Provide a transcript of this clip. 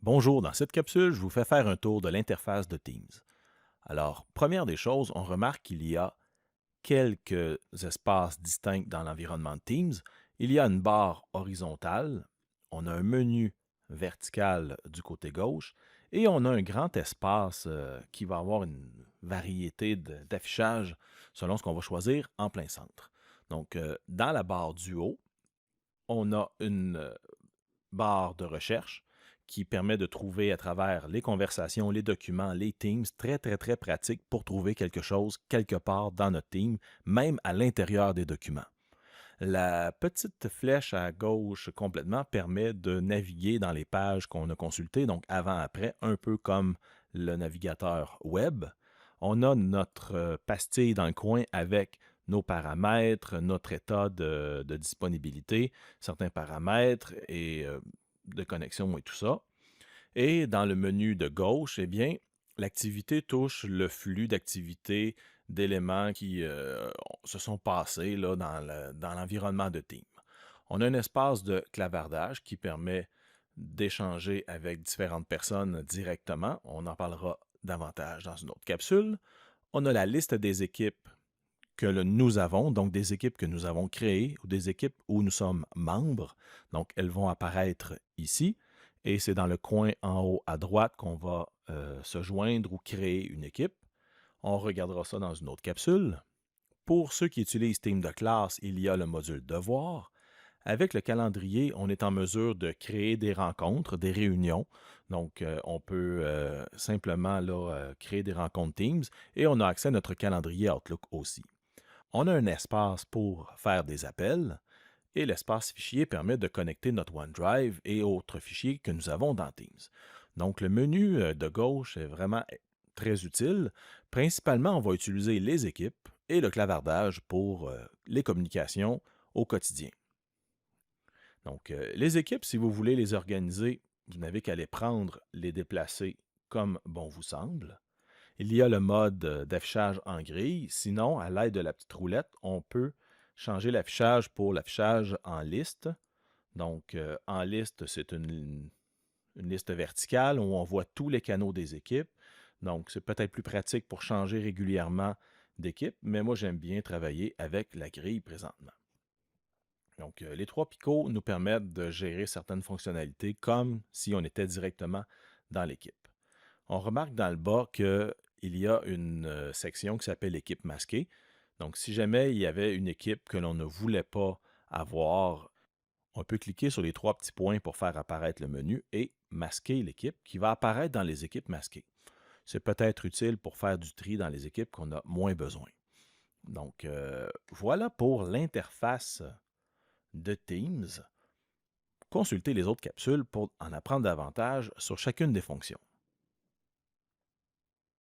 Bonjour, dans cette capsule, je vous fais faire un tour de l'interface de Teams. Alors, première des choses, on remarque qu'il y a quelques espaces distincts dans l'environnement de Teams. Il y a une barre horizontale, on a un menu vertical du côté gauche et on a un grand espace qui va avoir une variété d'affichage selon ce qu'on va choisir en plein centre. Donc, dans la barre du haut, on a une barre de recherche qui permet de trouver à travers les conversations, les documents, les Teams, très, très, très pratique pour trouver quelque chose quelque part dans notre team, même à l'intérieur des documents. La petite flèche à gauche complètement permet de naviguer dans les pages qu'on a consultées, donc avant-après, un peu comme le navigateur web. On a notre pastille dans le coin avec nos paramètres, notre état de disponibilité, certains paramètres et de connexion et tout ça. Et dans le menu de gauche, eh bien, l'activité touche le flux d'activités d'éléments qui se sont passés là, dans l'environnement de Team. On a un espace de clavardage qui permet d'échanger avec différentes personnes directement. On en parlera davantage dans une autre capsule. On a la liste des équipes que nous avons, donc des équipes que nous avons créées ou des équipes où nous sommes membres. Donc, elles vont apparaître ici et c'est dans le coin en haut à droite qu'on va se joindre ou créer une équipe. On regardera ça dans une autre capsule. Pour ceux qui utilisent Team de classe, il y a le module Devoir. Avec le calendrier, on est en mesure de créer des rencontres, des réunions. Donc, on peut simplement là, créer des rencontres Teams et on a accès à notre calendrier Outlook aussi. On a un espace pour faire des appels et l'espace fichier permet de connecter notre OneDrive et autres fichiers que nous avons dans Teams. Donc, le menu de gauche est vraiment très utile. Principalement, on va utiliser les équipes et le clavardage pour les communications au quotidien. Donc, les équipes, si vous voulez les organiser, vous n'avez qu'à les prendre, les déplacer comme bon vous semble. Il y a le mode d'affichage en grille. Sinon, à l'aide de la petite roulette, on peut changer l'affichage pour l'affichage en liste. Donc, en liste, c'est une liste verticale où on voit tous les canaux des équipes. Donc, c'est peut-être plus pratique pour changer régulièrement d'équipe, mais moi, j'aime bien travailler avec la grille présentement. Donc, les trois picots nous permettent de gérer certaines fonctionnalités comme si on était directement dans l'équipe. On remarque dans le bas qu'il y a une section qui s'appelle équipe masquée. Donc, si jamais il y avait une équipe que l'on ne voulait pas avoir, on peut cliquer sur les trois petits points pour faire apparaître le menu et masquer l'équipe qui va apparaître dans les équipes masquées. C'est peut-être utile pour faire du tri dans les équipes qu'on a moins besoin. Donc, voilà pour l'interface de Teams. Consultez les autres capsules pour en apprendre davantage sur chacune des fonctions.